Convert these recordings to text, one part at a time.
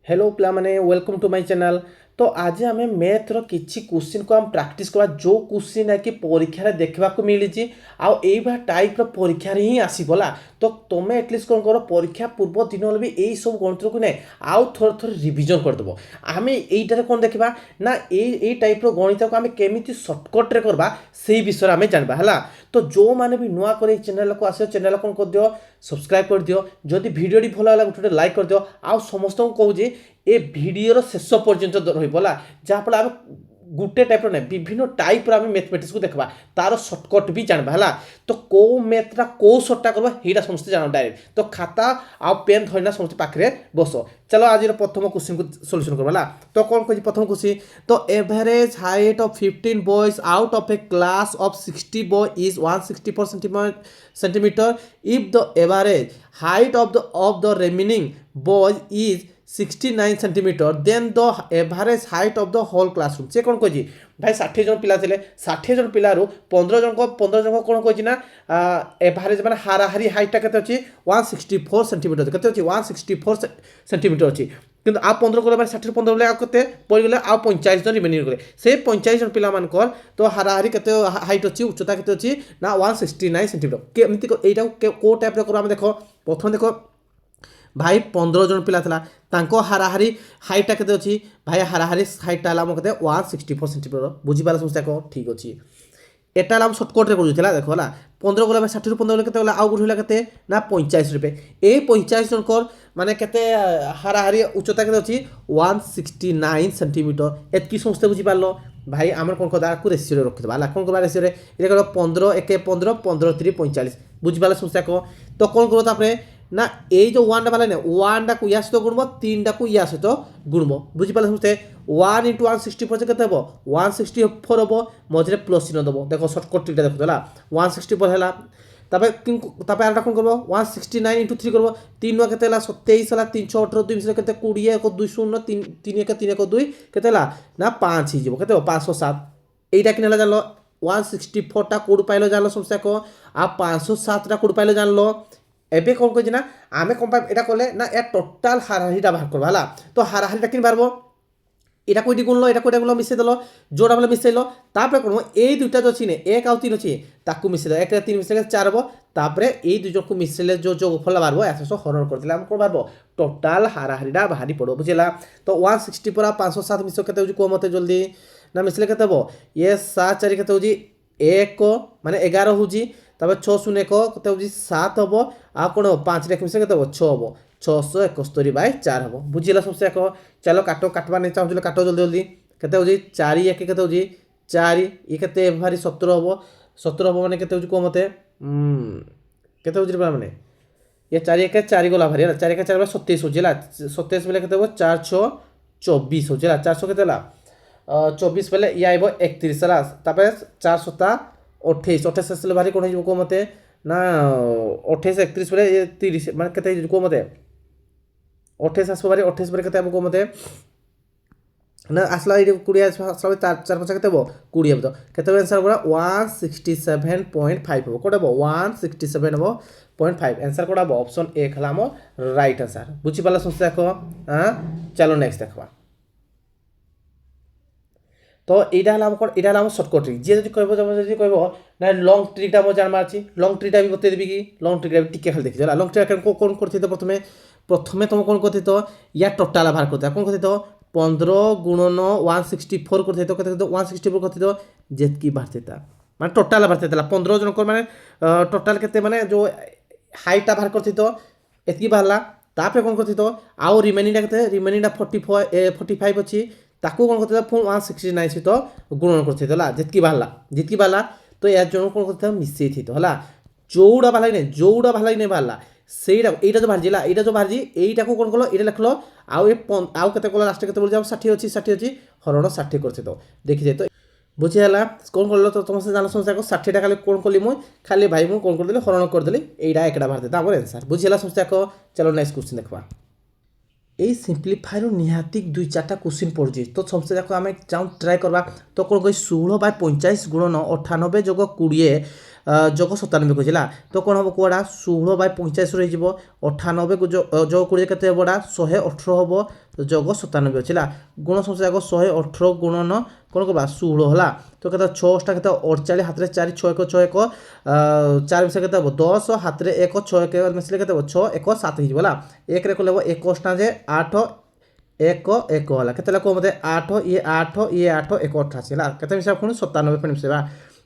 Hello पिला माने welcome to my channel. तो आज आम मैथ्र किसी क्वेश्चन को हम प्रैक्टिस करवा जो क्वेश्चन है कि परीक्षा देखा मिली आई टाइप परीक्षा ही आसला। तो तुम्हें एटलिस्ट कौन कर परीक्षा पूर्व दिन भी यही सब गणित को नहीं आउ थोड़े थोड़े रिविजन करदेव। आम यहीटार कौन देखा ना ये टाइप गणित को आम केमी सर्टकट्रे करवा से विषय आम जानवा है। तो जो मैंने भी नुआ कर चैनल को आस चैनल कौन कर दियो सब्सक्राइब कर दियो। जदि भिडियोटी भल लगा गोटे लाइक कर दियो। आउ समस्त को कहूँ ए भिडर शेष पर्यंत रहा जहाँफल आम गोटे टाइप ना विभिन्न टाइप आम मैथमेटिक्स को देखा तार सर्टकट भी जानवा है। तो कौ मैथटा कौ सर्टा करवा यहाँ समस्त जान डायरेक्ट। तो खाता आउ पेन धरना समस्त पाखे बस। चलो आज प्रथम क्वेश्चन को सॉल्यूशन करवा। तो कौन कह प्रथम क्वेश्चन तो average height of 15 boys out of a class of 60 boy is 164 centimetre if the average height of the remaining boys is 69 centimetre then the average height of the whole classroom. से कौन कही भाई 60 जन पिला थे 60 जन पिलारू 15 जन कौन कही ना एवरेज मैंने हाराहारी हाइटा के 164 सेंटीमीटर के 164 सेंटीमीटर अच्छी किंतु आ 15 गले 60 15 गले आते पड़गले आ 45 जन रिमेनिंग गले से 45 जन पिला मानकर तो हाराहारी के हाइट अच्छी उच्चता के अच्छी ना 169 सेंटीमीटर केमती यहाँ को टाइप कर देख प्रथम देख भाई 15 जन पिला था तांको हाराहारी हाइटा के अच्छी भाई हाराहारी हाइटा है 164 सेंटीमीटर बुझीपार समस्या कह ठीक अच्छे एटा हम सर्टकट्रे कर देख है 15 गला 60 रु 15 गले आउ गोटे के ना 45 रुपये ये 45 जनकर माने के हाराहारी उच्चता के अच्छी 169 सेंटीमीटर एतकी समस्या बुझीपार भाई आम कौन कर रेसीो रखीदा कौन कर रेसीो ये 15 1 15 15 3 45 बुझीपार समस्या कह। तो कौन कर ना ये जो वन बाला ना वन टा को या सहित गुणब 3 टा को या सहित गुणब बुझीपारे समझते 1 × 164 से केते 164 हम मझे प्लस चिन्ह दब देख सर्टकट ट्रिक देखो 164 है तापर कौन कर 169 × 3 कर 3 के 27 है 318 2 मिसे के 20 1 2 0 3 1 3 1 2 के ना 5 हो 507 यहीटा कि जान 164 टा कौट पाइल जान समस्या को आ 507 टा कौट पाइल जान एबे कौन कह ना आम कौन यहाँ कले ना या टोटाल हाराहारीटा बाहर करवा है। तो हाराहारीटा कि बाहर এটা কইটি গুণল এটা কইটা গুণল মিশাই দিল জোড়া বলে মিশাইল তারপরে কোন এই দুইটা তো চিনে 1 আর 3 আছে তাকু মিশাই দাও 1 আর 3 মিশাইলে 4 হবো তারপরে এই দুইজনকু মিশাইলে যে যোগফল বাড়বো 100 হরণ করে দিলে আমরা কোন বাড়বো টোটাল হারাহারিটা বাহারি পড়ব বুঝিলা। তো 160 पर 507 মিশো কেতে হচ্ছে কোমতে জলদি না মিশাইলে কেতে হবো ये 7 4 কেতে হচ্ছে 1 মানে 11 হচ্ছে তারপরে 6 0 1 কেতে হচ্ছে 7 হবো আর কোন 5 রেখ মিশাই কেতে হবো 6 হবো 671/4 हम बुझीला समस्या कह। चलो काटो काटवा नहीं चाहूँ काटो जल्दी जल्दी केते हो 4 1 केते हो 4 ये केते भारी 17 हम 17 हम माने केते हो को मते केते हो माने ये 4 1 4 गला भारी 4 1 4 27 हो 27 बेले केते हो 4 6 24 हो 400 केते 24 बेले ये आइबो 31 है तापर 4 7 28 28 भारी कौन हो मते ना 28 31 बेले 30 माने केते को मते 28 आसो बारे 28 बारे केते को मते ना आसला 20 आसला 4 5 केते 20 हम तो केते आंसर पूरा 167.5 हो कोटा 167.5 आंसर कोटा ऑप्शन ए खला हम राइट आंसर बुझी पाला समस्या को। हां चलो नेक्स्ट देखबा। तो यहाँ हम सर्टकट ट्रिक जी कह कह ना लंग ट्रिकटा मोर जानवर अच्छी लंग ट्रिकटा भी बतई देवी कि लंग ट्रिकटा भी टिके खाली देखिए लंग ट्रिक कौन करते प्रथम प्रथम तुम कौन करते या टोटाल बाहर करते कौन करते 15 गुणन 164 करते 164 करते जेतकी बाहर मैं टोटाल बाहर 15 जन मैंने टोटाल के मैंने जो हाइटा बाहर करते एतकी बाहरला तापर कौन करते आउ रिमेनिंगटा रिमेनिंगटा 45 अच्छी ताकू कौन करते पुणी 169 सहित गुणन करते जितकी बाहरला तो यार जन कौन करते मिसई थी है जोड़ा बाहर नहीं जोड़ा बाहर नहीं बाहरला से यहाँ जो बाहर यहाँ जो बाहर यहीटा को कौन कल ये लिखल आउ के लास्ट के 60 अच्छी 60 अच्छी हरण 60 करते देखी जाए तो बुझीगला कौन कर तो तुम से जान समस्या को 60टा खाली कौन कली मुझे खाली भाई मुझे कौन करदेली हरण करदेली यहाँ एकटा बाहर देता आम आंसर बुझीगला समस्या को। चलो नेक्स्ट क्वेश्चन देखा এই সিম্পলিফায়ার নিহাতি 2-4টা কোশ্চিন পড়ছি তো সমস্যা দেখো আমি চাও ট্রাই করবা। তো কোন কই 16/50 গুণন 98 যোগ 20 যোগ 97 কইছিলা তো কোন হবো কোডা 16 বাই 45 রই যাব 98 কো যোগ করে কেতে হবোডা 118 হবো যোগ 97 অছিলা গুণ সমস্যা যাক 118 গুণন কোন করবা 16 হলা তো কেতে 6 টা কেতে 48 হাতরে 4 6 1 6 1 4 মিশে কেতে হবো 10 হাতরে 1 6 1 মিশলে কেতে হবো 6 1 7 হই বলা 1 রে কলে 21 টা যে 8 1 1 হলা কেতে লাগো মতে 8 ইয়ে 8 ইয়ে 8 1 18 ছিলা কেতে মিশা কোন 97 ফেন মিশবা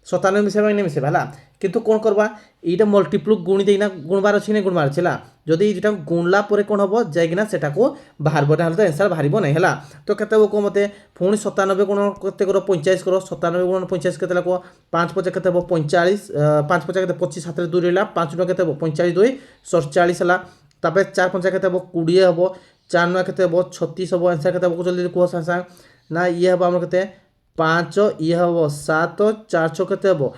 97 মিশাবা ইনে মিশে ভালা কিন্তু কোন করবা এইটা মল্টিপ্ল গুণি দেই না গুণবার আছে না গুণবার ছিলা যদি এইটা গুণলা পরে কোন হবো যাইকিনা সেটাকো বাহারবো তাহলে তো आंसर বাহারিব নাই হেলা তো কেতে কো মতে পুনি 97 গুণ করতে করো 50 করো 97 গুণ 50 কেতে লাগো 5 50 কেতে হবো 45 5 50 কেতে 25 হাতে 2 রইলা 5 9 কেতে হবো 45 2 47 হলা তারপরে 4 50 কেতে হবো 20 হবো 4 9 কেতে হবো 36 হবো आंसर কেতে হবো জলদি কো সাং না ইয়ে হবো আমার কেতে 5 ইয়ে হবো 7 4 6 কেতে হবো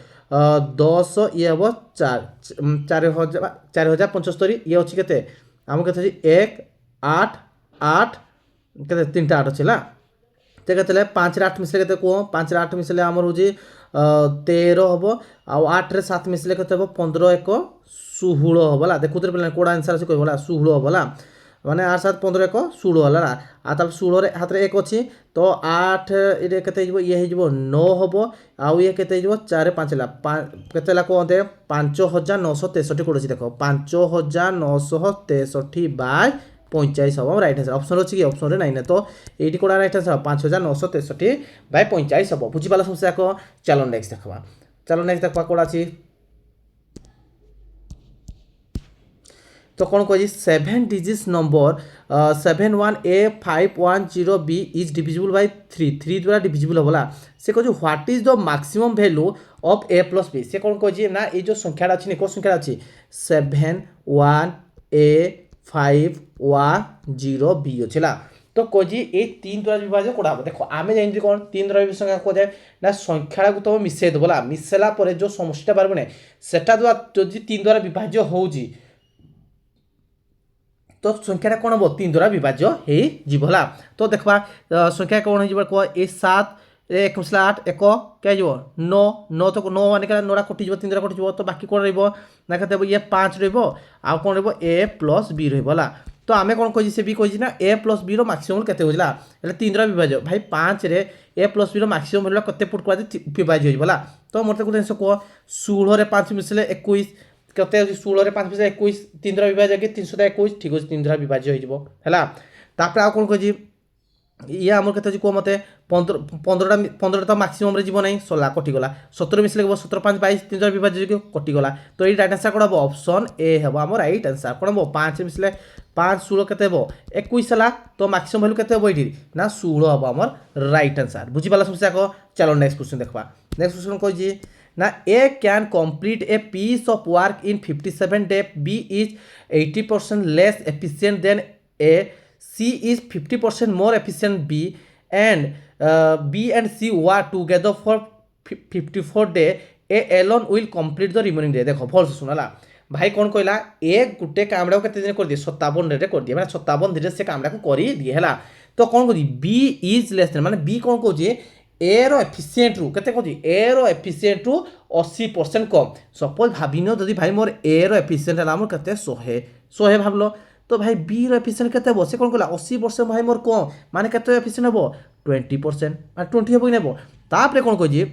10 ইয়ে হবো 4075 ইয়ে হচ্ছে কেতে আমার কেতে 1 8 8 কেতে 3টা 8 আছে না তো কেতে 5 রে 8 মিশলে কেতে কো 5 রে 8 মিশলে আমার হচ্ছে 13 হবো আর 8 রে 7 মিশলে কেতে হবো 15 1 16 হবো লা দেখুতে পেলেন কোড आंसर আছে কইবলা 16 হবো লা মানে 8 7 15 1 16 হলা না আর তারপর 16 রে হাতরে 1 ଅଛି তো 8 এর কেতে যাব ইয়ে হইব 9 হবো আর ইয়ে কেতে যাব 4 রে 5 লা কেতে লা কোতে 5963 কোড আছে দেখো 5963 বাই 45 হবো রাইট आंसर অপশন আছে কি অপশন রে নাই না তো এইটি কোড রাইট आंसर 5963 বাই 45 হবো বুঝি পালা সমস্যা কো চলো নেক্সট দেখবা চলো নেক্সট দেখবা কোড আছে तो कौन कह 7 digit number 71A510B is divisible by 3 द्वारा डिविजिबल होगा से कह what is the maximum value of A plus B से कौन कह ना ये जो संख्या अच्छी कौन संख्या अच्छी 71A510B अच्छे तो कह ये 3 द्वारा विभाज्य करा देखो आम जानते कौन 3 द्वारा संख्या कह जाए ना संख्या को तुम मिसई देवला मिसेला जो समष्टिटा पार ना से द्वारा जो 3 द्वारा विभाज्य हो तो संख्या कौन हम 3 द्वारा विभाज्य होगा तो देखा संख्या कौन हो ए 7 1 मिसला 8 1 क्या 9 9 तो 9 मान 9 कटि 3 द्वारा कटि तो बाकी कौन रहा कहते ये 5 रहा कौन A प्लस B रहा तो आम कौन कही से भी कही ना A प्लस B मैक्सिमम केते होगा 3 द्वारा विभाज्य भाई 5 रे A plus B maximum value केते पुट कर विभाज्य होगा तो मतलब कह 16 रे 5 मिसले 21 केते 16 रे 5 मिसले 21 3 द्वारा विभाज्य कि 321 ठीक है 3 द्वारा विभाज्य हो है तापर आ कौन कही ये आम के कह मत 15 तो मैक्सिमम जीव ना सला कटिगला 17 मिसले 17 5 22 3 द्वारा विभाज्य कटिगला तो ये राइट आंसर कौन हम ऑप्शन ए हम आम राइट आंसर कौन हम 5 मिसले 5 16 के 21 है तो मैक्सिमम वैल्यू के ये ना 16 हम आम राइट आंसर बुझीपाला समस्या को चलो नेक्स्ट क्वेश्चन देखा नेक्स्ट क्वेश्चन कही ना A can complete a piece of work in 57 days B is 80% less efficient than A C is 50% more efficient B and B and C work together for 54 days A alone will complete the remaining day देखो भल से सुनाला भाई कौन कहला ए गुटे कामड़ा को केते दिन कर दिए 57 रे कर दिए माने 57 दिन से कामड़ा को करी दिए हला तो कौन कहजी B is less than माने B कौन कहजी ए रो एफिशिएंट रु केते कहजी ए रो एफिशिएंट रु 80% कम सपोज भाबिनो जदि भाई मोर ए रो एफिशिएंट हला मोर केते 100 भाबलो तो भाई बी रो एफिशिएंट केते हो से कोन कहला 80% भाई मोर कम माने केते एफिशिएंट हो 20% माने 20 हेबो नेबो तापरे कोन कहजी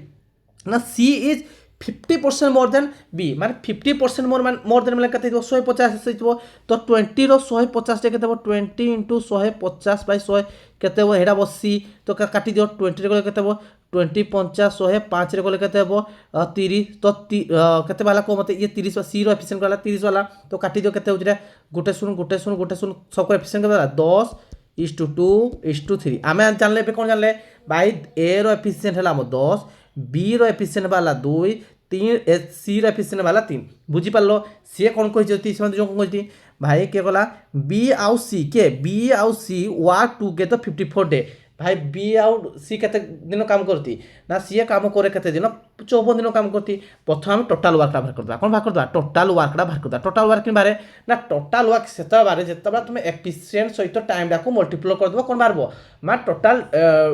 ना सी इज 50% मोर देन बी माने 50% मोर देन माने केते 150 तो 20 रो 150 केते 20 * 150 / 100 केते हेडा सी तो काटी दियो 20 रे केते 20 50 100 5 रे गले केते 30 तो केते वाला को मते ये 30 सी रो एफिशिएंट वाला 30 वाला तो काटी दियो केते होजरे गुटे सुन सब एफिशिएंट के 10:2:3 आमे जानले पे कोन जानले भाई ए रो एफिशिएंट हला 10 बी रो एफिशिएंट वाला 2 3 सी रो एफिशिएंट वाला 3 बुझी पालो सी कोन कहि जति से जो कोन कहि भाई के गला बी आउ सी वर्क टुगेदर 54 डे भाई बी आउ सी केते दिन काम करती ना सी काम करे केते दिन 54 दिन काम करती प्रथम हम टोटल वर्कटा बाहर करदा कोन बाहर करदा टोटल वर्कटा बाहर करदा टोटल वर्क किन बारे ना टोटल वर्क सेता बारे जेतबा तुम एफिशिएंट सहित टाइम डाको मल्टीप्लाई कर दबो कोन बारबो मा टोटल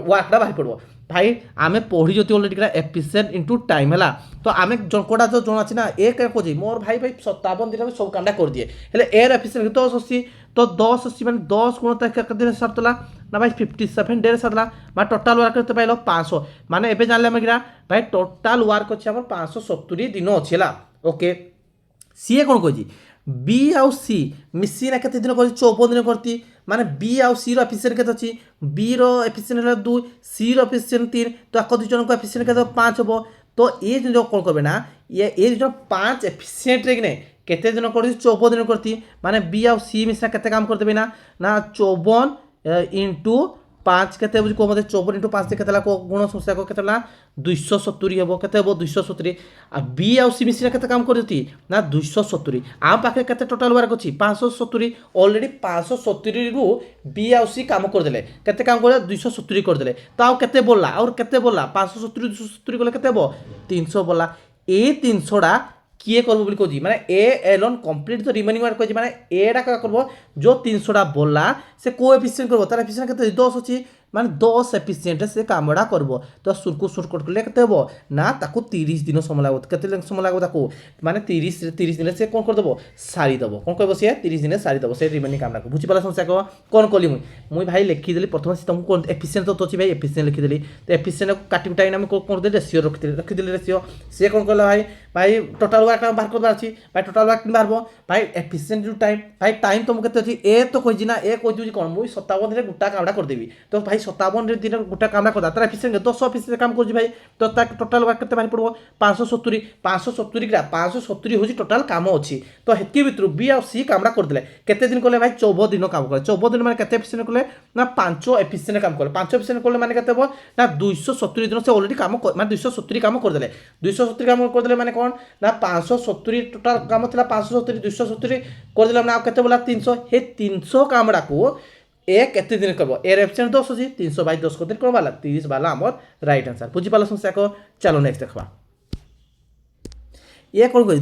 वर्कटा बाहर पड़बो भाई आम पढ़ी जो अलरेडी एफिसिएंट इंटू टाइम है तो आम कोटा जो जना अच्छी ना ए कह मोर भाई भाई 57 दिन में सब काम कर दिए हेल्ले एर एफिसिएंट 10 अच्छी तो 10 अच्छी मैंने 10 गुण केते दिन सरला ना भाई 57 डे सरला मैं टोटाल वर्क करते पाइल 500 माने एबे जानले हम किरा भाई टोटाल वर्क अच्छे हमर 570 दिन अच्छी है ओके सी कौन कह बी आउ सी मिसिना केते दिन कर 54 दिन करती माने बी आउ सी रो एफिसिएंट केते अछि बी रो एफिसिएंट है 2 सी रो एफिसिएंट 3 तो आको दुई जन को एफिसिएंट केते 5 हो तो ये जो कौन करबे ना ये जो 5 एफिसिएंट रे कि केते दिन करती 54 दिन करती माने बी आउ सी मिसिना केते काम कर देबे ना 54 इंटू 5 केते बुझ को मते 54 इंटू 5 केते को गुण संख्या को केते 270 हेबो केते हेबो 270 आ बी आउ सी मिसिना केते काम करती ना 270 आ पाखे केते टोटल वर्क अछि 570 ऑलरेडी 570 रु बी आउ सी काम कर देले केते काम कर 270 कर देले तो आ केते बोलला और केते बोलला 570 270 गले केते हेबो 300 बोलला ए 300 डा किए करबो बोली कहजी माने ए एलोन कंप्लीट तो रिमेनिंग वर्क कहजी माने एडा का करबो जो 300 टा बोलला से को एफिशिएंट करबो तार एफिशिएंट केते 10 अछि माने 10 एफिशिएंट से कामडा करबो तो सुरकु सुरकट करले केते हेबो ना ताको 30 दिन समय लागो केते दिन समय लागो ताको माने 30 दिन से कोन कर देबो सारी देबो कोन कहबो से 30 दिन सारी देबो से रिमेनिंग कामडा को बुझि पाला समस्या को कोन कली मुई भाई लिखि देली प्रथम से तुमको कोन एफिशिएंट तो अछि भाई एफिशिएंट लिखि देली तो एफिशिएंट को काटि कुटाई नाम कोन दे रेशियो रखि देली रेशियो से कोन कहला भाई टोटल वर्क बाहर करबा अछि भाई टोटल वर्क बाहरबो भाई एफिशिएंट टू टाइम भाई टाइम तुम केते अछि ए तो कहजी ना ए कहजु कोन मुई 57 दिन गुटा कामडा कर देबी तो भाई 57 दिन गुटा कामडा कर दाता एफिशिएंट 10 एफिशिएंट काम करजी भाई तो ता टोटल वर्क केते बाहर पड़बो 570 ग्रा 570 होजी टोटल काम अछि तो हेतकी भितर बी और सी कामडा कर देले केते दिन करले भाई 14 दिन काम करे 14 दिन माने केते एफिशिएंट करले ना 5 एफिशिएंट काम करले 5 एफिशिएंट करले माने केते हो ना 270 दिन से ऑलरेडी काम माने 270 काम कर देले 270 काम कर देले माने कोन ना 570 टोटल काम थिला 570 270 कर देला ना केते बोला 300 हे 300 कामडा को ए केते दिन करबो ए एफिशिएंट 10 अछि 300 बाय 10 को दिन करबाला 30 वाला हमर राइट आंसर बुझि पालो समस्या को चलो नेक्स्ट देखबा ये कौन कह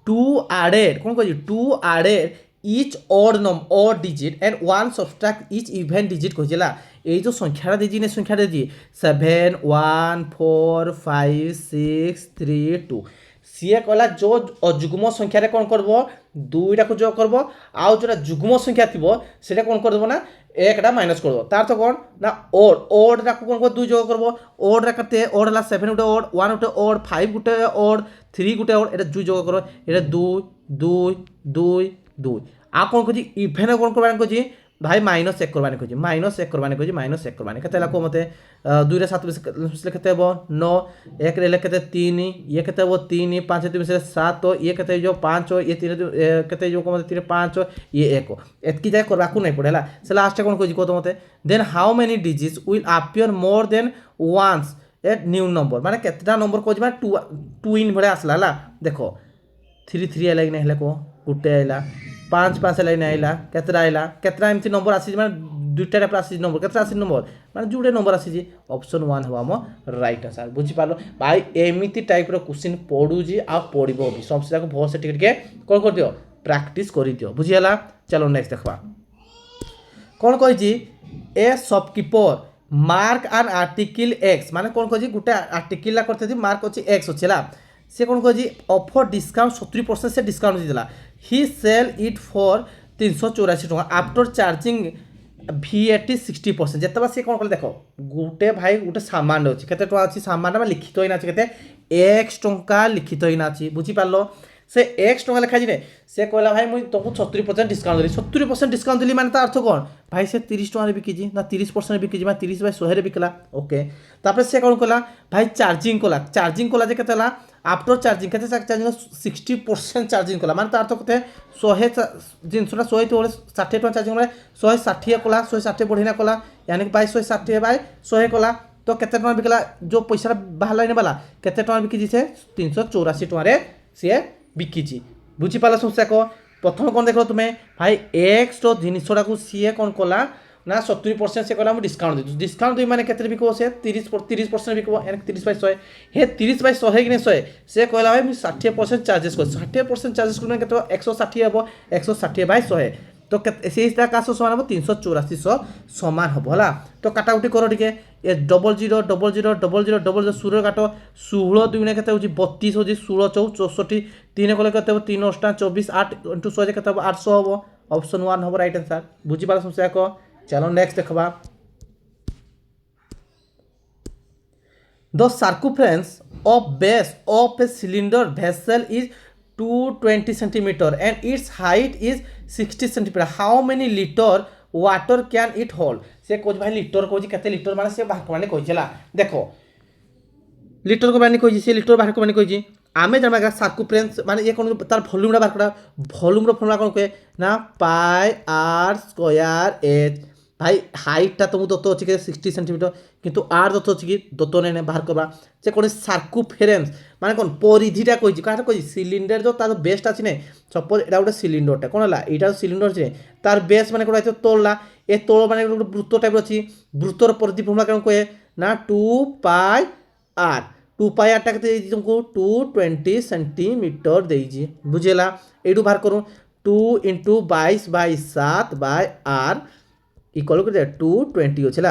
2 added कौन कह 2 added each odd digit and 1 subtract each even digit कहला এই যে সংখ্যাটা দিজি নে সংখ্যাটা দিজি 7 1 4 5 6 3 2 सीए कहला जो अजुग्म संख्या रे कोन करबो दुईटा को जोग करबो आउ जोटा जुग्म संख्या थिबो सेटा कोन कर देबो ना एकटा माइनस कर दो तार तो कोन ना ओड रा को कोन को दुई जोग करबो ओड रा करते ओड ला 7 गुटे ओड 1 गुटे ओड 5 गुटे ओड 3 गुटे ओड एटा दुई जोग करो एटा 2 2 2 2 आ कोन कोजी इभेन कोन करबान कोजी भाई माइनस 1 करबाने कोजी माइनस 1 करबाने कोजी माइनस 1 करबाने केते लाको मते 2 रे 7 मिसले केते हेबो 9 1 रे केते 3 ये केते हेबो 3 5 3 मिसले 7 तो ये केते जो 5 ये 3 केते जो को मते 3 5 ये 1 एतकी जाय करबाकू नै पड़ेला से लास्ट कोन कोजी को तो मते then how many digits will appear more than once at new number माने केतेटा नंबर कोजी माने 2 इन भरे आसला ला देखो 3 3 आइला कि नै हेले को गुटे आइला 5 5 लाइन आइला केतरा आइला केतरा एमती नंबर आसी माने दुईटा प्लस आसी नंबर केतरा आसी नंबर माने जुड़े नंबर आसी ऑप्शन 1 हवा हम राइट आंसर बुझी पालो भाई एमिति टाइप रो क्वेश्चन पढू जी आ पढिबो भी समस्या को बहुत से टिके कोन कर दियो प्रैक्टिस करि दियो बुझी हला चलो नेक्स्ट देखबा कोन कहि जी a shopkeeper mark an article X माने कोन कहि जी गुटे आर्टिकल ला करते जी मार्क अछि एक्स होछला से कोन कहि जी ऑफर डिस्काउंट 70% से डिस्काउंट दिला ही सेल इट फॉर 384 टका आफ्टर चार्जिंग VAT 60% जेतबा से कोन कर देखो गुटे भाई गुटे सामान अछि केते टका अछि सामान में लिखित होइना अछि केते x टका लिखित होइना अछि बुझी पालो से x टका लिखा जिने से कहला भाई मुई तुमको 70% डिस्काउंट देली 70% डिस्काउंट देली माने ता अर्थ कोन भाई से 30 टका रे बिकी जी ना 30% बिकी जी मा 30 बाय 100 रे बिकला ओके तापर से कोन कहला भाई चार्जिंग कोला जे केतेला आफ्टर चार्जिंग केते चार्जिंग 60% चार्जिंग कोला माने ता अर्थ कते 100 जिनसुना 100 तो 60 टका चार्जिंग माने 160 कोला 160 बढ़िना कोला यानी कि भाई 160 बाय 100 कोला तो केते टका बिकला जो पैसा बाहर लाइन वाला केते टका बिकी जी से 384 टका रे से बिकी जी बुझी पाला समस्या को प्रथम कोन देखलो तुमे भाई x तो जिनिसडा को सीए कोन कोला ना 70% से कोला हम डिस्काउंट दे माने केते बिको से 30% बिको यानी 30 बाय 100 हे 30 बाय 100 कि 100 से कहला भाई 60% चार्जेस को 60% चार्जेस को केते 160 हेबो 160 बाय 100 तो से इस का समान हम 384 समान हबो हला तो काटाउटी करो ठीक A double zero double zero double zero double zero 16 काट 16 दुई के 32 हो 16 चौ 64 3 कले के 3 8 24 8 इंटू 6 के 800 हम ऑप्शन 1 हम राइट आंसर बुझी पारा समस्या को चलो नेक्स्ट देखबा The circumference of base of a cylinder vessel is 220 centimeter and its height is 60 centimeter. How many liter water can it hold? से कोच भाई लिटर कोच केते लिटर माने से बाहर माने कोइला देखो लिटर को माने कोइजी से लिटर बाहर को माने कोइजी आमे जमा सर्कमफरेंस माने ये कोन तार वॉल्यूम रा बाहर करा वॉल्यूम रो फॉर्मूला कोन के ना पाई आर स्क्वायर एच भाई हाइटा तुमको दत्त अच्छी कि 60 सेंटीमीटर किंतु आर दत्त अच्छी कि दत्त ने बाहर करवा से कौन सार्कुफेरेन्स माने कौन परिधिटा कही क्या कही सिलिंडर जो तार बेस्ट अच्छी नहीं सपोज एटा गोटे सिलिंडरटा कौन है यहाँ सिलिंडर अच्छे तार बेस मैंने कौन तोला ए तोल मैंने गोटे वृत्त टाइप अच्छी वृत्तर परिधि फर्मुला कौन कहे ना 2 पाई आर 2 पाई आरटा के तुमको 220 सेंटीमीटर देजी बुझेगा यू बाहर करूँ 2 इंटू 22/7 बाय आर इक्वल कर 220 अच्छे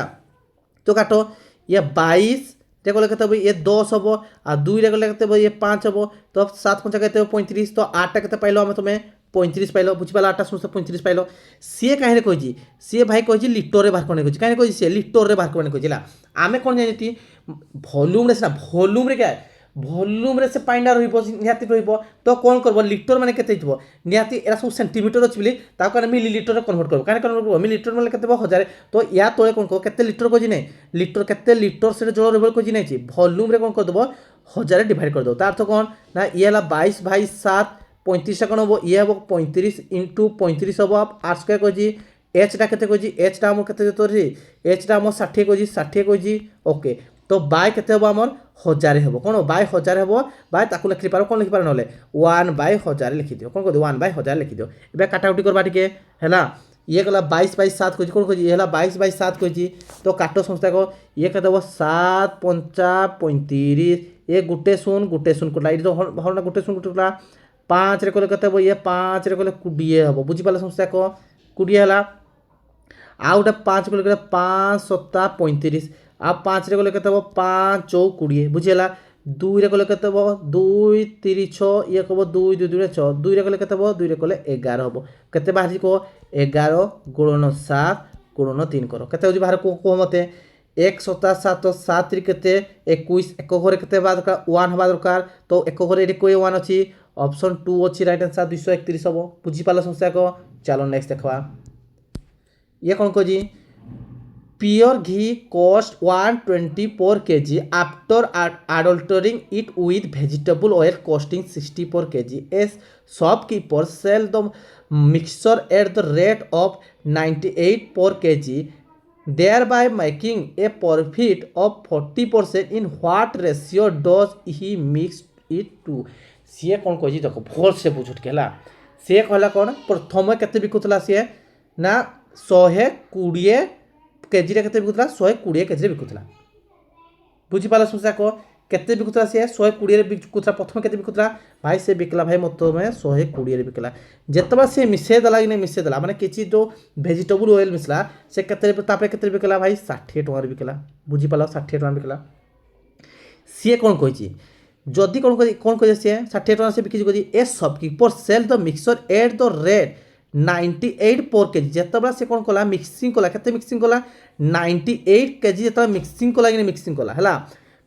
तो काट ये 22 कले के ये 10 हम आ 2 कले के ये 5 हम तो 7 5 के 35 तो 8टा के पाइल आम तुम 35 पाइल बुझीपाल 8टा समस्त 35 पाइल सी कहीं कही सी भाई कही लिटर बाहर करने कहीं कही सी लिटर बाहर करने कही आम कौन जानी भल्यूम सीना भल्यूम क्या भल्यूम से पाइना निहाती तो कौन कर लिटर माने केते निहाती एरा सब सेंटीमीटर अच्छी बोली मिलीलिटर कन्वर्ट कर कहीं कन्वर्ट कर मिलीलिटर माने केते 1000 तो या तले कौन कह केते लिटर कही नहीं लिटर केते लिटर से जल रही कही नहीं भल्यूम रे कौन करदेव 1000 डिवाइड करदेव तार अर्थ कौन ना ये 22/7 35 कौन हम ये हम 35 इंटू 35 हम आर स्क्वायर कही एचटा के कही एचटा आम के एचटा आम 60 कही 60 कही ओके तो बाय केते हम आमर 1000 हम कौन बाय 1000 हम बाय ताकू लिखि पार कौन लिखि पार नले 1/1000 लिखि दियो कौन कह 1/1000 लिखि दियो एबे काटाकुटी करबा टिके हैला ये गला 22/7 कहि कौन कहि हैला 22/7 कहि तो काटो संस्था को ये के देबो 7 5 35 ये गुटे शून कोला इदो हरना गुटे शून गुटे कोला 5 रे कोले केते हो ये 5 रे कोले 20 हबो बुझि पाला संस्था को 20 हैला आ उटा 5 कोले 5 7 35 आप 5 रे गले केते 5 चौ 20 बुझेला 2 रे गले केते 2 3 6 ये कहबो 2 2 2 6 2 रे गले केते 2 रे गले 11 हबो केते बाहर को 11 गुणन 7 गुणन 3 करो केते होजी बाहर को मते 1 7 7 7 रे केते 21 एक घरे केते बाद 1 हबा दरकार तो एक घरे एडी कोई 1 अछि ऑप्शन 2 अछि राइट आंसर 231 हबो बुझी पाला समस्या को चलो नेक्स्ट देखवा ये कौन को जी Pure ghee cost 120 per kg after adulterating it with vegetable oil costing 60 per kg. As shopkeeper sell the mixture at the rate of 98 per kg, thereby making a profit of 40%. In what ratio does he mix it to? सी कौन कही देख भल से बुझुट के सी कहला कौन प्रथम केते बिकुला सी ना 120 केजी के बिकुला 120 केजी बिकुला बुझीपाल समस्या को केते बिकुला सी 120 बिकुला प्रथम केते बिकुला भाई से बिकला भाई मत में 120 बिकला जितबा से मिसे देला कि नहीं मिसे देला माने किछि जो वेजिटेबल ऑयल मिसला से केते तापरे केते बिकला भाई 60 टका बिकला बुझीपाल 60 टका बिकला सी कौन कहि जदि कौन कहि सी 60 टका से बिकि कहि a shopkeeper sell the mixture at the rate 98 per KG जितेबाला से कौन कला मिक्सिंग कला केते मिक्सिंग कला 98 केजी जिते मिक्सिंग कला कि मिक्सिंग कला है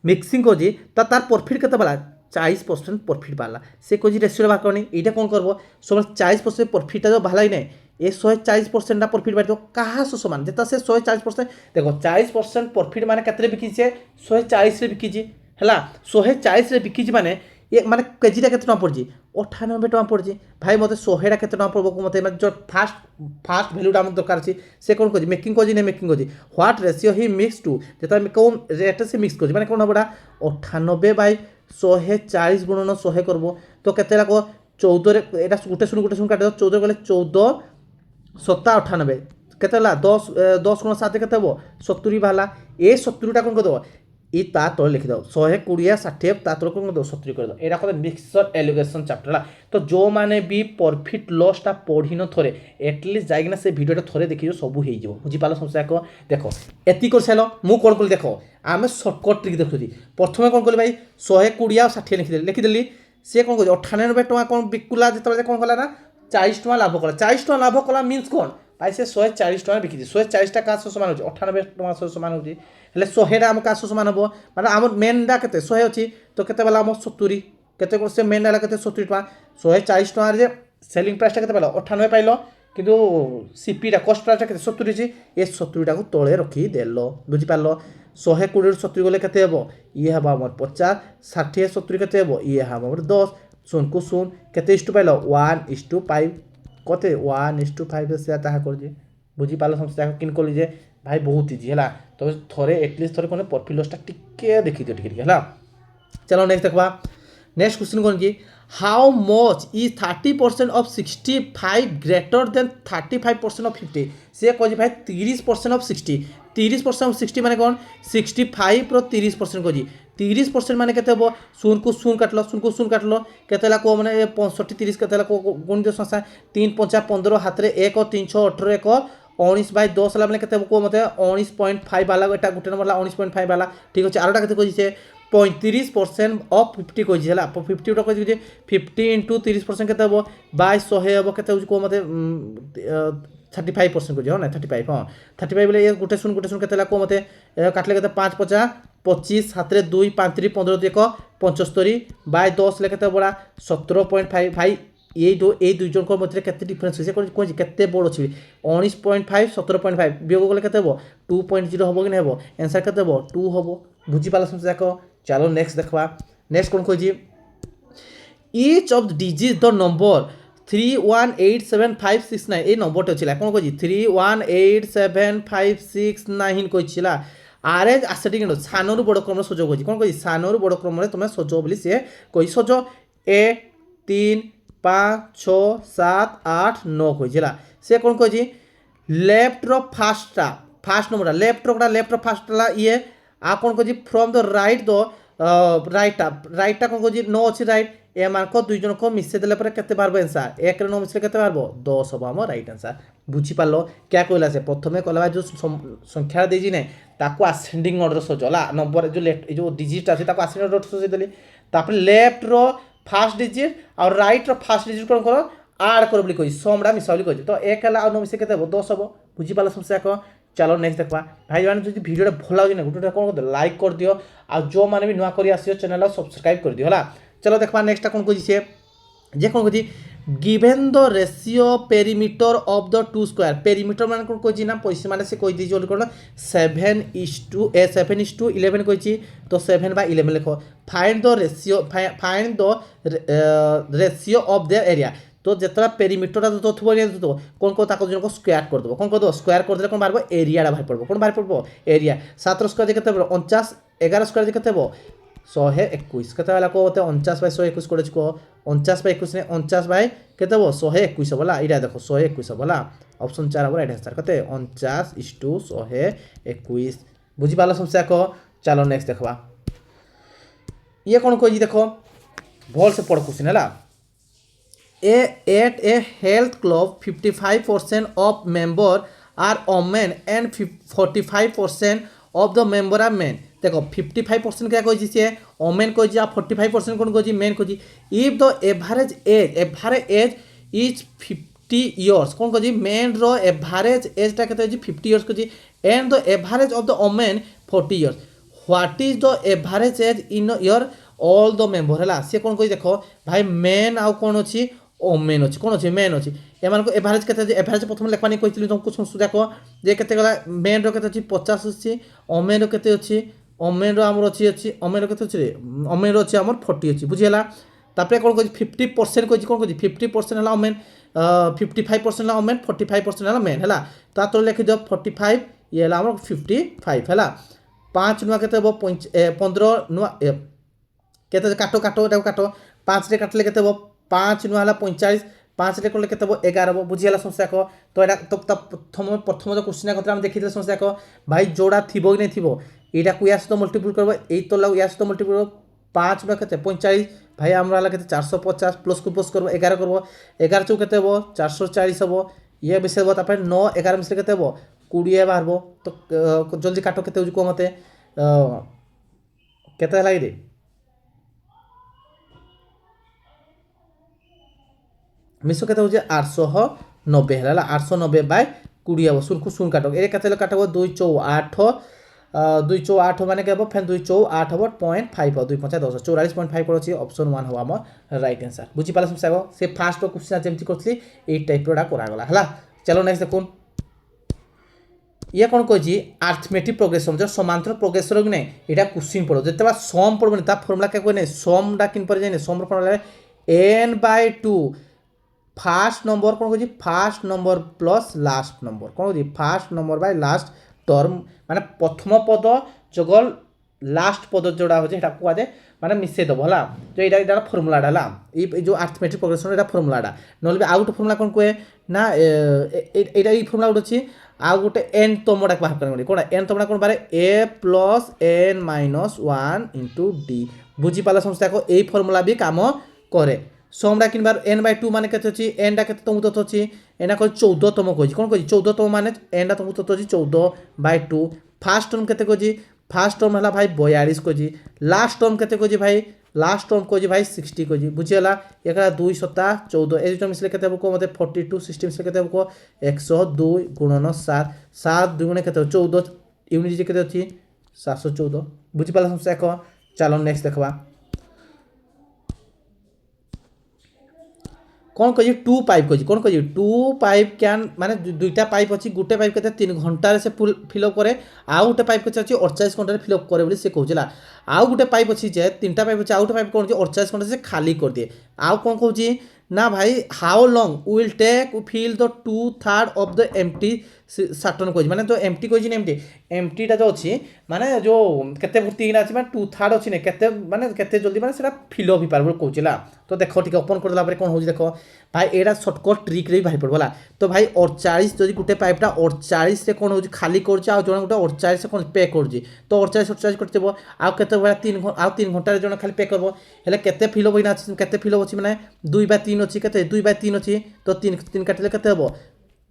मिक्सिंग करी तो तार प्रॉफिट केते बाला 40% प्रॉफिट बाला से कजी रेशियो बाहर करनी एटा कौन करबो सब 40% प्रॉफिट जो बाहर नहीं ए 140% ना प्रॉफिट बाहर कहाँ सो समान जेता से 140% देखो 40% प्रॉफिट माने केते बिकी छे 140 रे बिकी छी हैला 140 रे बिकी छी माने ये माने केजीटा केते टका पड़जी 98 टका पड़जी भाई मते 100टा केते टका पड़बो मते जो फास्ट वैल्यूटा हम दरकार छी से कोन कजी मेकिंग कजी ने मेकिंग कजी what ratio he mix to जेता कोन रेट से मिक्स कजी माने कोन हबडा 98/140 गुणन 100 करबो तो केते लाको 14 रे एटा गुटे सुन काटे 14 गले 14 7 98 केते ला 10 10 गुण 7 केते हबो 70 बाला ए 70टा कोन करदो ଇ ତା ତଳେ ଲେଖିଦେବ 120 60 ତା ତଳେ କ'ଣ କରିଦେବ 70 କରିଦେବ। ଏଇଟା କଥା ମିକ୍ସଚର ଏଲିଗେସନ୍ ଚାପ୍ଟର ହେଲା। ତ ଯେଉଁମାନେ ବି ପ୍ରଫିଟ୍ ଲସ୍ଟା ପଢ଼ିନ ଥରେ ଏଟଲିଷ୍ଟ ଯାଇକିନା ସେ ଭିଡ଼ିଓଟା ଥରେ ଦେଖିଯିବ ସବୁ ହେଇଯିବ। ବୁଝିପାରିଲ ସମସ୍ତେ ଯାକ? ଦେଖ ଏତିକି କରିସାରିଲ। ମୁଁ କ'ଣ କଲି ଦେଖ ଆମେ ସର୍ଟକଟ୍ ଟ୍ରିକ୍ ଦେଖୁଛି। ପ୍ରଥମେ କ'ଣ କଲି ଭାଇ 120 ଆଉ 60 ଲେଖିଦେଲି। ସିଏ କ'ଣ କହୁଛି 98 ଟଙ୍କା କ'ଣ ବିକୁଲା ଯେତେବେଳେ କ'ଣ କଲା ନା 40 ଟଙ୍କା ଲାଭ କଲା। 40 ଟଙ୍କା ଲାଭ କଲା ମିନ୍ସ କ'ଣ ଭାଇ ସେ 140 ଟଙ୍କା ବିକିଛି। 140ଟା କାହା ସହ ସମାନ ହେଉଛି 98 ଟଙ୍କା ସହ ସମାନ ହେଉଛି। ହେଲେ 100ଟା ଆମ କାହା ସହ ସମାନ ହେବ ମାନେ ଆମର ମେନ୍ଟା କେତେ 100 ଅଛି ତ କେତେ ବେଲା ଆମ 70 କେତେ ସେ ମେନ୍ ହେଲା କେତେ 70 ଟଙ୍କା। 140 ଟଙ୍କାରେ ଯେ ସେଲିଂ ପ୍ରାଇସ୍ଟା କେତେ ପାଇଲ 98 ପାଇଲ କିନ୍ତୁ ସିପିଟା କଷ୍ଟ ପ୍ରାଇସ୍ଟା କେତେ 70 ଅଛି। ଏ 70ଟାକୁ ତଳେ ରଖିଦେଲ। ବୁଝିପାରିଲ? 120ରୁ 70 ଗଲେ କେତେ ହେବ ଇଏ ହେବ ଆମର 50 60 70 କେତେ ହେବ ଇଏ ହେବ ଆମର 10 ଶୂନକୁ ଶୂନ କେତେ ଇଷ୍ଟୁ ପାଇଲ 1:5 କେତେ 1:5 ସେ ତାହା କରୁଛି। ବୁଝିପାରିଲ ସମସ୍ତେ ତାକୁ କିନ୍ କଲି ଯେ ଭାଇ ବହୁତ ଇଜି ହେଲା। ତମେ ଥରେ ଏଟଲିଷ୍ଟ ଥରେ କ'ଣ ପ୍ରଫିଟ୍ ଲସ୍ଟା ଟିକେ ଦେଖିଦିଅ ଟିକେ ଟିକେ ହେଲା। ଚାଲ ନେକ୍ସଟ ଦେଖବା। ନେକ୍ସଟ କ୍ୱେଶ୍ଚନ୍ କ'ଣ କି how much is 30% of 65 greater than 35% of 50। ସେ କହିଛି ଭାଇ 30% ଅଫ୍ 60 30% ଅଫ୍ 60 ମାନେ କ'ଣ 65ର 30% କହିଛି। 30% ମାନେ କେତେ ହେବ ଶୂନକୁ ଶୂନ କାଟିଲ ଶୂନକୁ ଶୂନ କାଟିଲ କେତେ ହେଲା କୁହ ମାନେ 65 30 କେତେ ହେଲା ଗଣିତ ସଂଖ୍ୟା 3 5 15 ହାତରେ 1 3 6 18 1 19/10 ହେଲା ମାନେ କେତେ ହେବ କୁହ ମୋତେ 19.5 ବାଲା ଏଟା ଗୋଟେ ନମ୍ବର ହେଲା 19.5 ବାଲା ଠିକ୍ ଅଛି। ଆରଟା କେତେ କହିଛି ସେ 35% ଅଫ୍ 50 କହିଛି ହେଲା। 50ଟା କହିଛି ଯେ 50 × 30% କେତେ ହେବ ବାଇ 100 ହେବ କେତେ ହେଉଛି କୁହ ମୋତେ 35% କହିଛି ହଁ ନା 35 ହଁ 35 ବୋଲେ ଗୋଟେ ଶୂନ କେତେ ହେଲା କୁହ ମୋତେ କାଟିଲେ କେତେ 5 5 25 ହାତରେ 2 5 3 15 2 1 75 ବାଇ 10 ହେଲେ କେତେ ବଡ଼ା 17.5 ଭାଇ এই দুই জনক মধ্যে কেতে ডিফারেন্স হয়েছে কইছি কেতে বড় আছে 19.5 17.5 বিয়োগ করলে কেতে হবো 2.0 হবো কি না হবো आंसर কেতে হবো 2 হবো। বুঝি পালা সমস্ত দেখো। চলো নেক্সট দেখবা। নেক্সট কোন কইছি ইচ অফ ডিজিট দ নম্বর 318756 এই নম্বরটা ছিল কোন কইছি 318756 কইছিলা আরে আসেটি কিন্তু সানরু বড় ক্রমে সজ কইছি কোন কইছি সানরু বড় ক্রমে তুমি সজ বলি সে কই সজ এ 3 5 6 7 8 9 কইছিলা সে কোন কইছি লেফটর ফার্স্ট নম্বরটা লেফটর ফার্স্টটা ইয়ে आ कौन कह from the right the raita कौन कह 9 अच्छी राइट एमानक दुई जन को मिसई देला पर केते बारबो आंसर 1 रे 9 मिसले केते बारबो 10 हबो हम राइट आंसर। बुझी पालो क्या कहला से प्रथमे कहला जो संख्या देजी नै ताको असेंडिंग ऑर्डर सजला नंबर जो डिजिट আছে ताको असेंडिंग ऑर्डर सजै देली तापर लेफ्ट रो फर्स्ट डिजिट और राइट रो फर्स्ट डिजिट कोन करो ऐड करो बोली कहि समडा मिसावली कहि तो 1 हला और 9 मिसे केते हबो 10 हबो। बुझी पालो समस्या को। चलो नेक्स्ट देखा भाई मैंने जो वीडियो भल लगे ना गोटे कौन कर लाइक कर दियो आ जो मैंने भी नुआ कर चैनल सब्सक्राइब कर दियो है। चलो देखा नेक्स्ट कौन कही सी जे कौन कही given the ratio perimeter of the two square perimeter मान कौन कही ना पैसा मैंने से कही दी कौन 7:11 कही तो 7/11 लिख find the ratio of the area तो जितना पेरीमीटरटा तो थो तो कौन को ताको जन को स्क्वायर कर दो कौन कर दो स्क्वायर कर दे कौन बारबो एरियाटा बाहर पड़बो कौन बाहर पड़बो एरिया 7 स्क्वायर केते 49 11 स्क्वायर केते 121 केते वाला को 49/121 कोडे को 49/21 ने 49 केते 121 बोला इडा देखो 121 बोला ऑप्शन 4 बोला राइट आंसर केते 49:121। बुझी पाला समस्या को। चलो नेक्स्ट देखबा ये कौन कहि देखो भल से पढ़ क्वेश्चन हैला at a health club 55% of member are women and 45% of the member are men। देखो 55% क्या कही सी women कही 45% कौन कही men कही if the average age is 50 years कौन कही men रो average age टा केते 50 years कही and the average of the women 40 years what is the average age in your all the member है सी कौन कही देखो भाई men आउ कौन अच्छी ओमेन अच्छी कौन अच्छे मेन अच्छी एमान को एवरेज केते एवरेज प्रथम लेखवानी कहितली तुमको सुनसु देखो जे केते गला मेन रो केते अछि 50 अछि ओमेन रो केते अछि ओमेन रो हमर अछि ओमेन रो केते अछि रे ओमेन रो अछि हमर 40 अछि बुझियला तापरे कोन कहि 50% कहि कोन कहि 50% हला ओमेन 55% हला ओमेन 45% हला मेन हला ता तो लिखि दियो 45 ये हला हमर 55 हला 5 नुआ केते 15 नुआ केते काटो एटा काटो 5 रे काटले केते 5 नुआ 45 5 করলে কেতে হবো 11 হবো বুঝিগলা সমস্যা দেখো। তো এটা তো প্রথম যে কোশ্চিন কথা আমি দেখিলে সমস্যা দেখো ভাই যোড়া থিব কি নাই থিব এইটা কুয়া সহ মল্টিপুল করবো এই তো ইয়া সহ মল্টিপুল করবো 5 বা কেতে 45 ভাই আমরা হলো কেতে 450 প্লস কু প্লস করবো 11 করবো 11 চৌ কেতে হবো 440 হবো ইয়ে বেশি হবো তারপরে 9 11 মিশলে কেতে হবো 20 বাহারবো। তো জলদি কাটো কেতে হচ্ছে মতে কেতে ହେଲା রে মিশো কেতে হচ্ছে 890 ହେଲା 890 বাই 20 হব শূন্য শূন্য কাটক এর কেতে কাটব 2 চৌ 8 2 চৌ 8 মানে কে হব ফেন 2 চৌ 8 হব 0.5 হব 2 5 10 44.5 পড়ছি অপশন 1 হব আমার রাইট आंसर বুঝি পালা সমস্যা সে ফার্স্ট কোশ্চেন যেমতি করছলি এই টাইপরটা করা গলা হলা। চলো নেক্সট দেখুন ইয়ে কোণ কইছি আর্থমেটিক প্রোগ্রেসন যে সমান্তর প্রোগ্রেসর কি নাই এটা কোশ্চিন পড়ো যেতবা সম পড়বনি তা ফর্মুলা কে কই নাই সমটা কিন পরে যাই সমর ফর্মুলা n/2 ফার্স্ট নম্বর কোণ কইছি ফার্স্ট নম্বর প্লস লাস্ট নম্বর কোণ কইছি ফার্স্ট নম্বর বাই লাস্ট টর্ম মানে প্রথম পদ যোগল লাস্ট পদ যেটা হচ্ছে এটা কুয়া যায় মানে মিশাই দেব হলা। তো এটা এটা ফর্মুলাটা হলা এই যে আর্থমেটিক প্রোগ্রেসন এটা ফর্মুলাটা নহলে ଆଉ ଗୋଟେ ফর্মুলা কোণ কয়ে না এইটা এই ফর্মুলা ଗୋଟେ ଅଛି ଆଉ ଗୋଟେ n ତମଟା ବାହାର କରିବ কোণ n ତମଟା কোণ বারে a plus n minus 1 into d বুঝি পালা সমস্যা দেখো এই ফর্মুলা भी কাম করে সমটা কিনবার n/2 মানে কেতে ଅଛି nটা কেতে তমু তত ଅଛି এনা কই 14 তম কইছি কোণ কইছি 14 তম মানে nটা তমু তত ଅଛି 14/2 ফার্স্ট টার্ম কেতে কইছি ফার্স্ট টার্ম হলা ভাই 42 কইছি লাস্ট টার্ম কেতে কইছি ভাই লাস্ট টার্ম কইছি ভাই 60 কইছি বুঝিলা একলা 2 7 14 এই দুটো মিশলে কেতে হবো মতে 42 60 মিশলে কেতে হবো 102 গুণন 7 7 2 গুণে কেতে 14 ইউনিট যে কেতে ଅଛି 714 বুঝি পালা সমস্যা দেখো। চলো নেক্সট দেখবা কোণ কইছি 2 পাইপ কইছি কোণ কইছি 2 পাইপ ক্যান মানে দুইটা পাইপ আছে গোটে পাইপ কেতে 3 ঘন্টার সে ফিল আপ করে আউ গোটে পাইপ কেতে আছে 48 ঘন্টার ফিল আপ করে বলি সে কହୁছিলা আউ গোটে পাইপ আছে যে তিনটা পাইপ আছে আউ গোটে পাইপ কোণ 48 ঘন্টা সে খালি করে দিয়ে আউ কোণ কହୁছি না ভাই how long will take fill the 2/3 of the empty cistern কইছি মানে তো এমটি কইছি না এমটিটা যে আছে মানে যে কেতে ভর্তি কিনা আছে মানে 2/3 আছে না কেতে মানে কেতে জলদি মানে সেটা ফিল আপ হি পারবো কହୁছিলা। তো দেখো টিকে ওপেন করে দেলা পরে কোণ হଉଛି দেখো ভাই এটা শর্টকট ট্রিক রে বাহারি পড়বলা। তো ভাই 48 যদি গোটে পাইপটা 48 রে কোণ হଉଛି খালি করছে আর জনে গোটে 48 রে কোণ পে করছে তো 48 করতে দেব আর কেতে বেলা 3 ঘন্টার জনে খালি পে করব হেলে কেতে ফিল আপ হইনা আছে কেতে ফিল আপ আছে মানে 2/3 ଅଛି কেতে 2/3 ଅଛି তো 3 কাটিলে কেতে হবো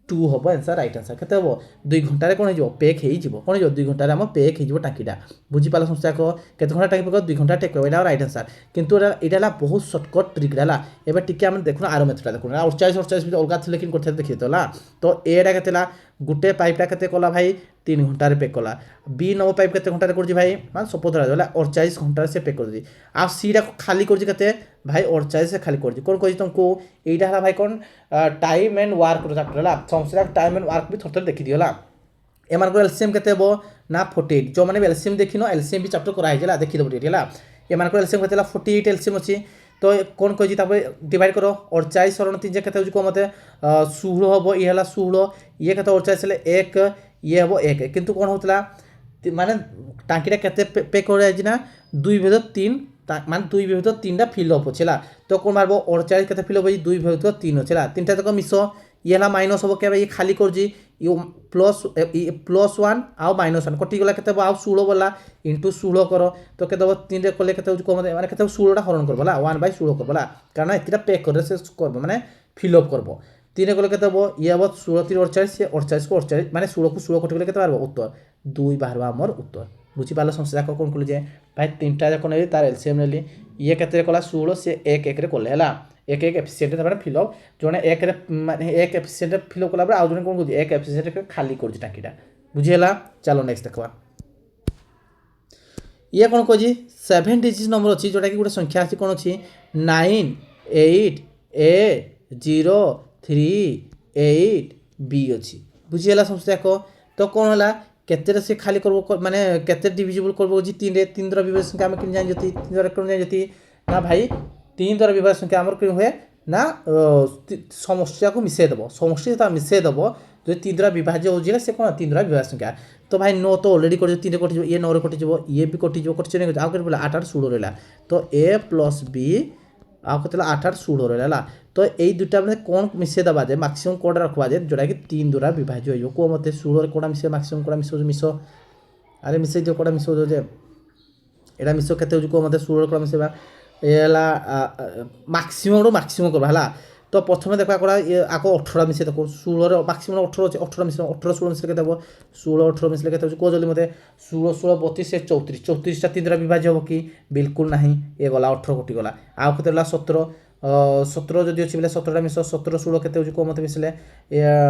2 হবো आंसर রাইট आंसर কেতে হবো 2 ঘন্টারে কোণ হইব পেক হইଯିব কোণ হইব 2 ঘন্টারে আম পেক হইଯିব টাঙ্কিটা বুঝি পালা সমস্যা কো কেতে ঘন্টা টাঙ্কি পক 2 ঘন্টা টেক করব এটা রাইট आंसर কিন্তু এটা হলা বহুত শর্টকট ট্রিক হলা। এবার টিকে আমি দেখুন আর মেথডটা দেখুন 48 ভিতর অলগা থিলে কিন করতে দেখি তোলা তো এটা কেতেলা গোটে পাইপটা কেতে কলা ভাই 3 ঘন্টারে পেক কলা বি নব পাইপ কেতে ঘন্টারে করছি ভাই মানে সপোজ ধরা হলা 48 ঘন্টারে সে পেক করছি আর সিটা খালি করছি কেতে ভাই 48 সে খালি করছি কোণ কইছি তুমকু এইটা হলা ভাই কোণ টাইম এন্ড ওয়ার্ক চ্যাপ্টার হলা সমস্যা টাইম এন্ড ওয়ার্ক भी थोड़ा देखि दियो हला एमानकर एलसीएम केते हबो ना 48 जो माने एलसीएम देखिनो एलसीएम भी चैप्टर करा हैला देखि दबो हला एमानकर एलसीएम केते 48 एलसीएम अछि तो कोण कहि तापर डिवाइड करो 48 और 3 जे केते होजु को मते 16 हबो ई हला 16 ये केते 48 ले 1 ये हबो 1 किंतु कोण होतला माने टांकीटा केते पे करे आछि ना 2/3 মানে 2/3টা ফিল আপ হচ্ছিলা তো কোণ মারবো 48 কেতে ফিল আপ হই 2/3 হচ্ছিলা তিনটা তক মিশো ইয়েলা মাইনাস হবো কেবে ই খালি করছি ই +1 আও -1 কটি গলা কেতে আও 16 বলা ইনটু 16 করো তো কেতে 3 রে করলে কেতে কম মানে কেতে 16টা হরণ করব বলা 1/16 করব বলা কারণ এতটা পে করে শেষ করব মানে ফিল আপ করব 3 রে করলে কেতে হবো ই হবো 16 3 48 48 को 48 মানে 16 को 16 কটি গলে কেতে পারবো উত্তর 2 বাহারবা আমার উত্তর বুঝি পারলো সমস্যা কোণ কোণ যে ভাই তিনটা যখন নেলি তার এলসিএম নেলি ইয়ে কেতে কলা 16 সে 1 1 রে করলে হলা 1 1 এফিসিয়েন্ট তারপরে ফিল আপ জনে 1 রে মানে 1 এফিসিয়েন্ট ফিল আপ কলা পরে আউ জনে কোণ কইছি 1 এফিসিয়েন্ট খালি করছি টাঙ্কিটা বুঝি হলা। চলো নেক্সট দেখবা ইয়ে কোণ কইছি 7 ডিজিট নম্বর ଅଛି जोटा कि गोटे संख्या আছে কোণ ଅଛି 9 8 a 0 3 8 b ଅଛି বুঝি হলা সমস্যা দেখো তো কোণ হলা কেতেটা সে খালি করব মানে কেতে ডিভিজিবল করব যে 3 রে 3 দ্বারা বিভাজ্য সংখ্যা আমি কিন জানি যদি 3 দ্বারা কোণ জানি যদি না ভাই 3 দ্বারা বিভাজ্য সংখ্যা আমার কি হয় না সমষ্টিটাকে মিশাই দেব সমষ্টিটা মিশাই দেব যদি 3 দ্বারা বিভাজ্য हो जिला से कोण 3 द्वारा विभाज्य संख्या तो भाई 9 तो ऑलरेडी कर 3 रे कटि ये 9 रे कटि ये भी कटि आउ के बोला 8 8 16 रहला तो a + b आउ केते 8 8 16 रहला तो एई दुटा में कोन मिसे दबा जे मैक्सिमम कोड रखवा जे जोटा कि 3 द्वारा विभाज्य होइयो को मते 16 रे कोडा मिसे मैक्सिमम कोडा मिसो अरे मिसे जो कोडा मिसो जे एटा मिसो केते हो को मते 16 रे कोडा मिसेबा एला मैक्सिमम करबा हला तो प्रथम देखा करा आको 18 मिसे देखो 16 मैक्सिमम 18 अछि 18 मिसे 18 16 मिसे केते हो 16 18 मिसे केते हो को जल्दी मते 16 16 32 से 34 34 टा 3 द्वारा विभाज्य हो कि बिल्कुल नहीं ये गला 18 कोटी गला आ केते ला 17 17 जदि अछि बेले 17 टा मिस 17 16 केते हो को मते मिसले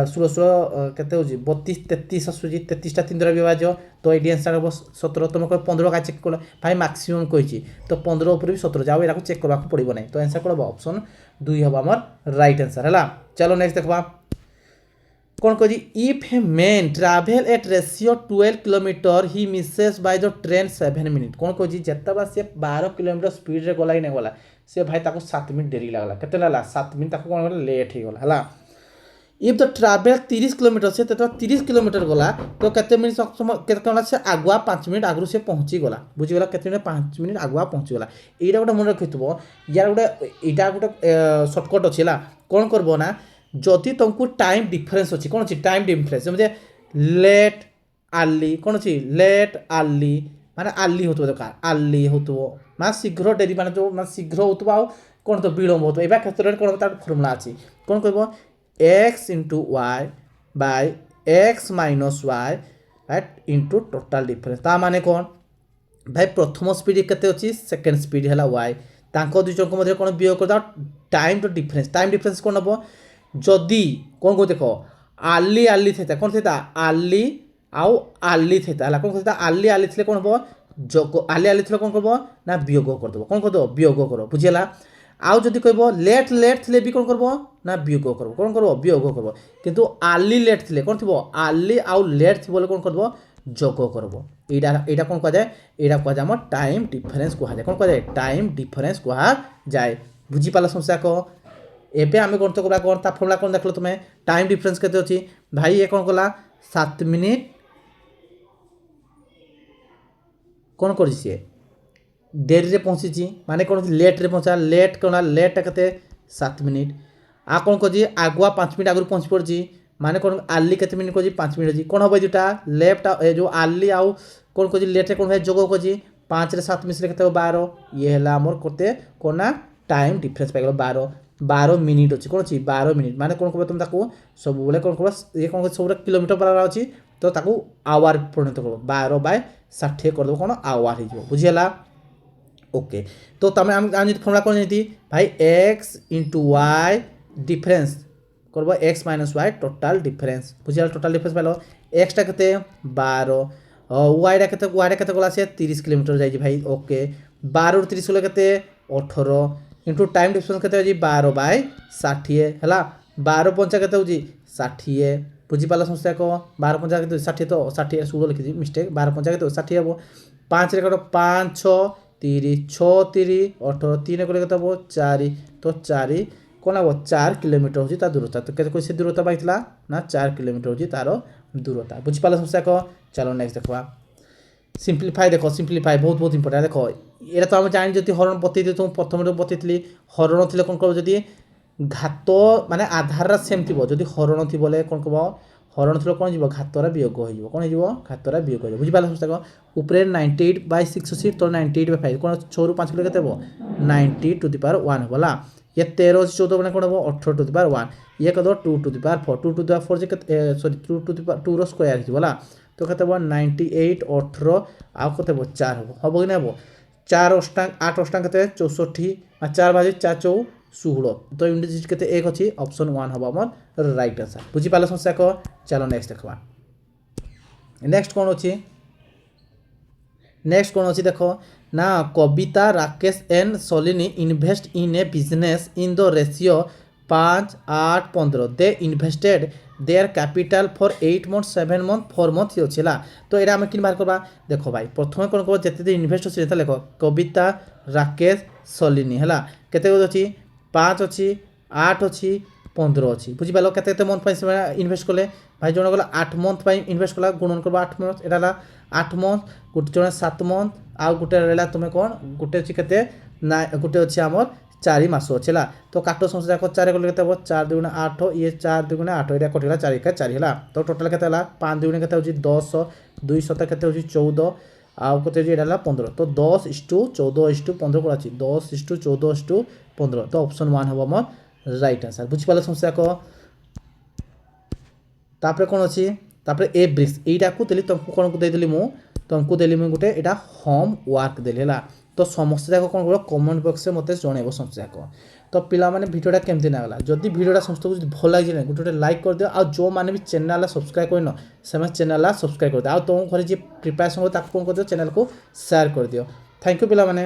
16 16 केते हो 32 33 आसुजी 33 टा 3 द्वारा विभाज्य तो एडी आंसर हो 17 तुम को 15 का चेक कर भाई मैक्सिमम कहिछि तो 15 ऊपर भी 17 जाओ एरा को चेक करबा को पड़िबो नै तो आंसर करबो ऑप्शन 2 हबा हमर राइट आंसर हला चलो नेक्स्ट देखबा कौन कह if a man travel at ratio 12 kilometre he misses by the train 7 minute कौन कह जितेबा से 12 किलोमीटर स्पीड रे गला नहीं गला से भाई ताको 7 मिनिट देरी लगला केते लागला 7 मिनिट ताको कौन गला लेट ही गला हला इफ द ट्रावेल 30 किलोमीटर से तो 30 किलोमीटर गला तो केते मिनिट केते कला से आगुआ 5 मिनिट आगु से पहुंची गला बुझी गला केते मिनिट 5 मिनिट आगुआ पहुंची गला एटा गोटे मन रखितबो यार गोटे एटा गोटे शॉर्टकट अछि कौन करबो ना जदि तुमको टाइम डिफरेंस अच्छी कौन अच्छी टाइम डिफरेंस मुझे लेट आर्ली कौन अच्छी लेट आर्ली माने आर्ली होतो दरकार आर्ली होतो माने शीघ्र डेरी माने जो माने शीघ्र होतो आ कौन तो विलंब होतो एबा क्षेत्र रे कौन तार फॉर्मूला अछि कौन कहबो x * y by x - y right into total difference ता माने कौन भाई प्रथम स्पीड केते अछि सेकंड स्पीड हला y तांको दुई जन को मध्ये कोन वियोग कर दा टाइम डिफरेंस कोन हबो जदि कौन को देखो आर्ली आर्ली थे कौन थे आर्ली आउ आर्ली थे कौन थे आर्ली आर्ली थे कौन हम जोग आर्ली आर्ली थे कौन करब ना वियोग करदेव कौन करदेव वियोग कर बुझीगला आउ जदि कह लेट लेट थे भी कौन करब ना वियोग कर कौन करब वियोग कर किंतु आर्ली लेट थे कौन थी आर्ली आउ लेट थी बोले कौन करब जोग करब एटा कौन कह जाए एटा कह जाए टाइम डिफरेंस कह जाए कौन कह जाए टाइम डिफरेंस कह जाए बुझी पाला समस्या को एबे आमे कोन तो करा कोन ता फॉर्मूला कोन देखलो तुमे टाइम डिफरेंस केते अछि भाई ये कोन कला 7 मिनिट कोन करि छी देरी रे पहुंची छी माने कोन लेट रे पहुंचा लेट कोन लेट केते 7 मिनिट आ कोन कजी आगुआ 5 मिनिट आगु पहुंच पड़ छी माने कोन आर्ली केते मिनिट कजी 5 मिनिट जी कोन होबे दुटा लेफ्ट ए जो आर्ली आउ कोन कजी लेट रे कोन है जोगो कजी 5 रे 7 मिनिट केते 12 ये हला हमर कोते कोना टाइम डिफरेंस पाइगलो 12 मिनिट अच्छी कौन अच्छी 12 मिनिट माने कौन कह तुम सब बोले कौन कह ये कौन सब किलोमीटर पर अच्छी तो आवर परिणत कर 12/60 कर दो कौन आवर हो बुझीगला ओके तो तुम फर्मुला कौन जानी भाई x * y डिफरेंस करब x - y टोटल डिफरेंस बुझीगला टोटल डिफरेंस पाइल x टा केते 12 y टा केते गला से 30 किलोमीटर जाई भाई ओके 12 * 30 गला केते 18 इंटू टाइम डिफरेंस केते होजी 12/60 हैला 12 पंचा केते होजी 60 बुझी पाला समस्या को 12 पंचा केते 60 तो 60 16 लिखि दी मिस्टेक 12 पंचा केते 60 हबो 5 रे करो 5 6 30 6 30 18 3 को केते हबो 4 तो 4 कोन हबो 4 किलोमीटर होजी ता दूरता तो केते कोइ से दूरता बाइतला ना 4 किलोमीटर होजी तारो दूरता बुझी पाला समस्या को चलो नेक्स्ट देखबा सिंप्लीफाई देखो सिंप्लीफाई बहुत बहुत इंपोर्टेंट देखो ये तो आम जानी जब हरण बतई तुम प्रथम बतई हरण थी कौन कह जदि घात माने आधार सेम थी जदि हरण थी बोले कौन कह हरण थी कौन जीव घातरा वियोग हो कौन हो घातरा वियोग हो बुझीपाल समस्या ऊपर 98/6 अच्छी तो 98/5 कौन 6 ରୁ 5 किलो के 90^1 होला ये 13 × 14 मैंने कौन हम 18^1 ये कह 2^4 2^4 सॉरी 2 रो स्क्वायर होला तो कहते 98 18 आउ कहते 4 हम कि ना 4 अष्टांग 8 अष्टांग कहते 64 आ 4 भाजी 4 4 16 तो यूनिट कहते 1 अच्छी ऑप्शन 1 हम हमर राइट आंसर बुझी पाले समस्या को चलो नेक्स्ट देखबा नेक्स्ट कौन अच्छी देखो ना Kavita Rakesh and Shalini invest in a business in the ratio 5 8 15 they invested their capital for 8 months 7 months 4 months अच्छी तो यहाँ आम कि बाहर करवा देखो भाई प्रथम कौन कह जिते इन्वेस्ट अच्छे लेख कविता राकेश सलिनी है केते अच्छी 5 अच्छी 8 अच्छी 15 अच्छी बुझीपाल के मंथ इन्वेस्ट कले भाई जन गला 8 month इन्वेस्ट कला गुणन करवा 8 month एटा 8 month गोटे जन 7 month आउ गोटे रहा तुम्हें कौन गोटे अच्छी के गोटे अच्छे आमर 4 ମାସ ଅଛି ହେଲା। ତ କାଟ ସମସ୍ତ ଯାକ 4 କଲେ କେତେ ହେବ 4 ଦୁଗୁଣେ 8 ଇଏ 4 ଦୁଗୁଣେ 8 ଏଇଟା କଟିଗଲା 4 ଏକା 4 ହେଲା। ତ ଟୋଟାଲ କେତେ ହେଲା 5 ଦୁଗୁଣେ କେତେ ହେଉଛି 10 2 ସତ କେତେ ହେଉଛି 14 ଆଉ କେତେ ହେଉଛି ଏଇଟା ହେଲା 15। ତ 10:14:15 କ'ଣ ଅଛି 10:14:15। ତ ଅପସନ୍ 1 ହେବ ଆମର ରାଇଟ୍ ଆନ୍ସର୍। ବୁଝିପାରିଲ ସମସ୍ତ ଯାକ। तापर कौन अच्छी तापर ए ब्रिक्स यहीटा को देली तुमको कौन को देली मु तुमको देली मुझे गोटे यहाँ होम वर्क देली है। तो समस्त जाक कौन कर कमेंट बॉक्स में मत जनइब समस्त जाक। तो पिला माने वीडियोटा केमती नागला जदि वीडियोटा समस्त को भल लगे ना गोटे लाइक कर दियो। आ जो मैंने भी चैनल सब्सक्राइब करन से चैनल सब्सक्राइब कर दियो। आ तुम घर जी प्रिपेरेसन कौन कर दियो चैनल को शेयर कर दियो। थैंक यू पिला माने।